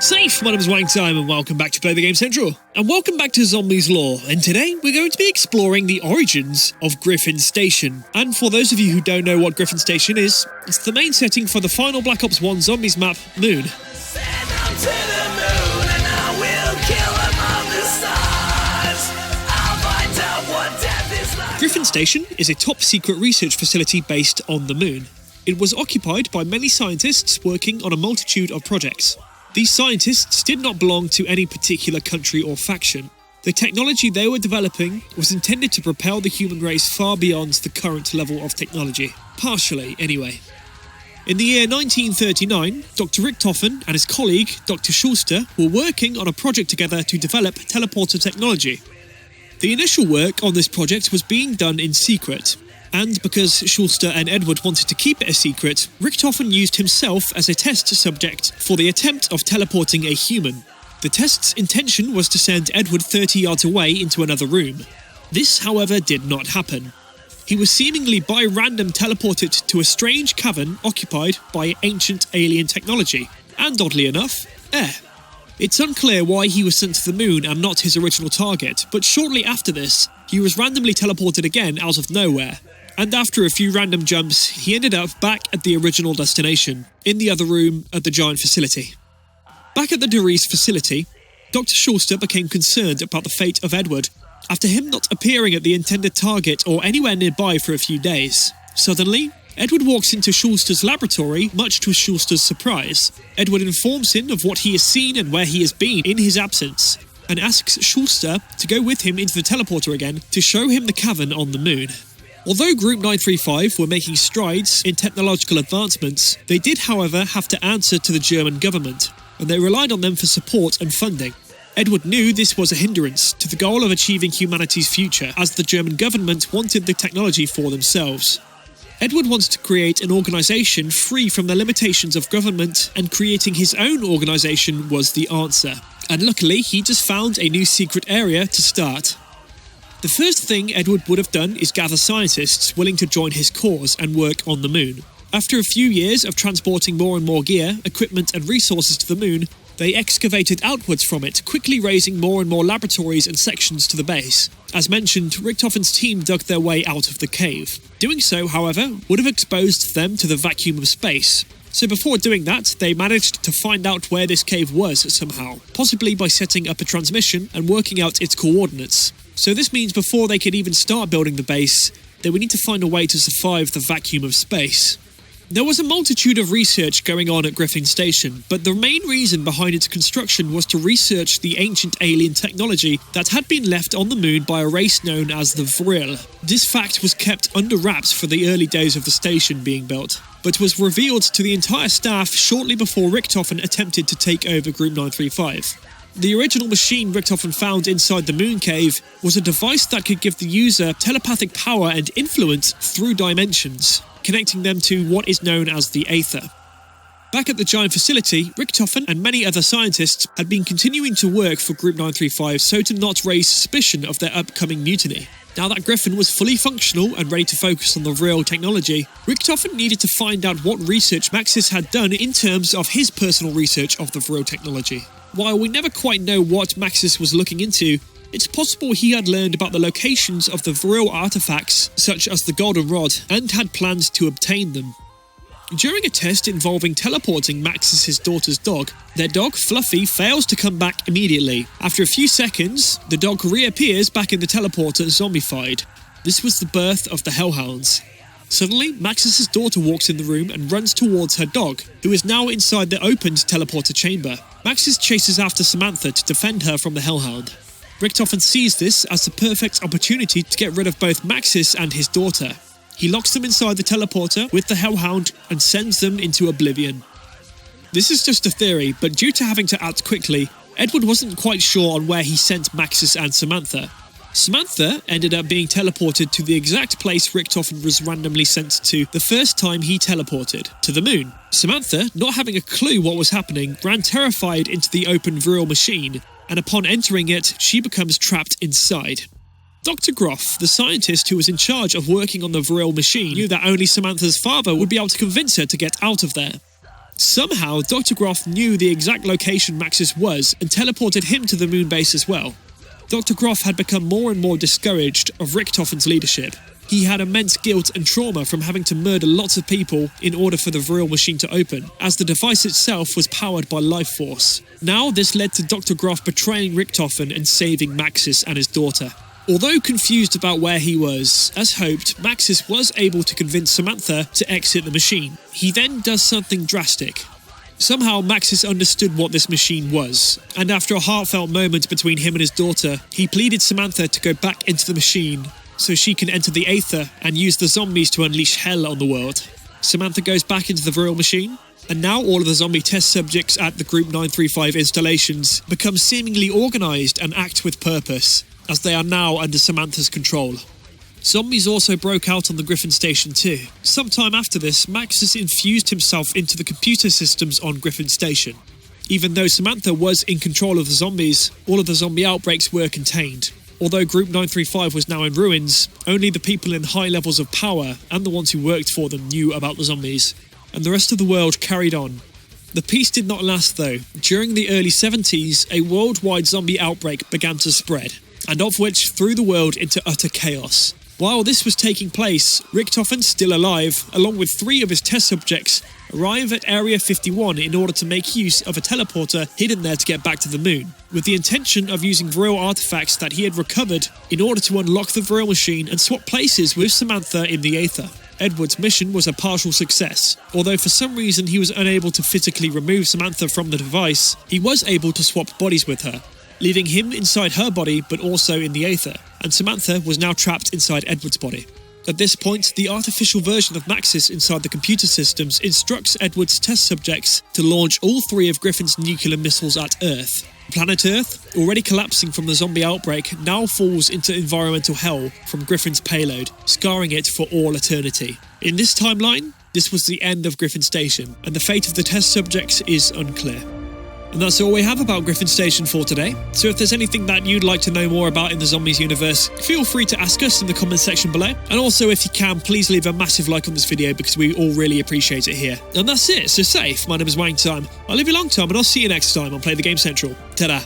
Safe, my name is Wang Time and welcome back to PLAYtheGAMEcentral. And welcome back to Zombies Lore, and today we're going to be exploring the origins of Griffin Station. And for those of you who don't know what Griffin Station is, it's the main setting for the final Black Ops 1 Zombies map, Moon. Griffin Station is a top-secret research facility based on the Moon. It was occupied by many scientists working on a multitude of projects. These scientists did not belong to any particular country or faction. The technology they were developing was intended to propel the human race far beyond the current level of technology. Partially, anyway. In the year 1939, Dr. Richtofen and his colleague, Dr. Schuster, were working on a project together to develop teleporter technology. The initial work on this project was being done in secret, and because Schuster and Edward wanted to keep it a secret, Richtofen used himself as a test subject for the attempt of teleporting a human. The test's intention was to send Edward 30 yards away into another room. This, however, did not happen. He was seemingly by random teleported to a strange cavern occupied by ancient alien technology, and oddly enough, air. It's unclear why he was sent to the Moon and not his original target, but shortly after this, he was randomly teleported again out of nowhere. And after a few random jumps, he ended up back at the original destination, in the other room at the giant facility. Back at the Derice facility, Dr. Schuster became concerned about the fate of Edward, after him not appearing at the intended target or anywhere nearby for a few days. Suddenly, Edward walks into Schuster's laboratory, much to Schuster's surprise. Edward informs him of what he has seen and where he has been in his absence, and asks Schuster to go with him into the teleporter again to show him the cavern on the Moon. Although Group 935 were making strides in technological advancements, they did, however, have to answer to the German government, and they relied on them for support and funding. Edward knew this was a hindrance to the goal of achieving humanity's future, as the German government wanted the technology for themselves. Edward wanted to create an organisation free from the limitations of government, and creating his own organisation was the answer. And luckily, he just found a new secret area to start. The first thing Edward would have done is gather scientists willing to join his cause and work on the Moon. After a few years of transporting more and more gear, equipment and resources to the Moon, they excavated outwards from it, quickly raising more and more laboratories and sections to the base. As mentioned, Richtofen's team dug their way out of the cave. Doing so, however, would have exposed them to the vacuum of space. So before doing that, they managed to find out where this cave was somehow, possibly by setting up a transmission and working out its coordinates. So this means before they could even start building the base, they would need to find a way to survive the vacuum of space. There was a multitude of research going on at Griffin Station, but the main reason behind its construction was to research the ancient alien technology that had been left on the Moon by a race known as the Vril. This fact was kept under wraps for the early days of the station being built, but was revealed to the entire staff shortly before Richtofen attempted to take over Group 935. The original machine Richtofen found inside the Moon Cave was a device that could give the user telepathic power and influence through dimensions, connecting them to what is known as the Aether. Back at the giant facility, Richtofen and many other scientists had been continuing to work for Group 935 so to not raise suspicion of their upcoming mutiny. Now that Griffin was fully functional and ready to focus on the real technology, Richtofen needed to find out what research Maxis had done in terms of his personal research of the real technology. While we never quite know what Maxis was looking into, it's possible he had learned about the locations of the Vril artifacts, such as the Golden Rod, and had plans to obtain them. During a test involving teleporting Maxis' daughter's dog, their dog, Fluffy, fails to come back immediately. After a few seconds, the dog reappears back in the teleporter zombified. This was the birth of the Hellhounds. Suddenly, Maxis' daughter walks in the room and runs towards her dog, who is now inside the opened teleporter chamber. Maxis chases after Samantha to defend her from the Hellhound. Richtofen sees this as the perfect opportunity to get rid of both Maxis and his daughter. He locks them inside the teleporter with the Hellhound and sends them into oblivion. This is just a theory, but due to having to act quickly, Edward wasn't quite sure on where he sent Maxis and Samantha. Samantha ended up being teleported to the exact place Richtofen was randomly sent to the first time he teleported, to the Moon. Samantha, not having a clue what was happening, ran terrified into the open Vril machine, and upon entering it, she becomes trapped inside. Dr. Groff, the scientist who was in charge of working on the Vril machine, knew that only Samantha's father would be able to convince her to get out of there. Somehow, Dr. Groff knew the exact location Maxis was and teleported him to the moon base as well. Dr. Groff had become more and more discouraged of Richtofen's leadership. He had immense guilt and trauma from having to murder lots of people in order for the Vril machine to open, as the device itself was powered by life force. Now this led to Dr. Groff betraying Richtofen and saving Maxis and his daughter. Although confused about where he was, as hoped, Maxis was able to convince Samantha to exit the machine. He then does something drastic. Somehow Maxis understood what this machine was, and after a heartfelt moment between him and his daughter, he pleaded Samantha to go back into the machine so she can enter the Aether and use the zombies to unleash hell on the world. Samantha goes back into the Vril machine, and now all of the zombie test subjects at the Group 935 installations become seemingly organised and act with purpose, as they are now under Samantha's control. Zombies also broke out on the Griffin station too. Sometime after this, Maxis infused himself into the computer systems on Griffin station. Even though Samantha was in control of the zombies, all of the zombie outbreaks were contained. Although Group 935 was now in ruins, only the people in high levels of power and the ones who worked for them knew about the zombies, and the rest of the world carried on. The peace did not last though. During the early 70s, a worldwide zombie outbreak began to spread, and of which threw the world into utter chaos. While this was taking place, Richtofen, still alive, along with 3 of his test subjects, arrive at Area 51 in order to make use of a teleporter hidden there to get back to the moon, with the intention of using Vril artifacts that he had recovered in order to unlock the Vril machine and swap places with Samantha in the Aether. Edward's mission was a partial success. Although for some reason he was unable to physically remove Samantha from the device, he was able to swap bodies with her, leaving him inside her body but also in the Aether, and Samantha was now trapped inside Edward's body. At this point, the artificial version of Maxis inside the computer systems instructs Edward's test subjects to launch all 3 of Griffin's nuclear missiles at Earth. Planet Earth, already collapsing from the zombie outbreak, now falls into environmental hell from Griffin's payload, scarring it for all eternity. In this timeline, this was the end of Griffin Station, and the fate of the test subjects is unclear. And that's all we have about Griffin Station for today. So if there's anything that you'd like to know more about in the Zombies universe, feel free to ask us in the comments section below. And also, if you can, please leave a massive like on this video because we all really appreciate it here. And that's it, so safe. My name is Wang Time. I'll live a long time and I'll see you next time on Play the Game Central. Ta-da!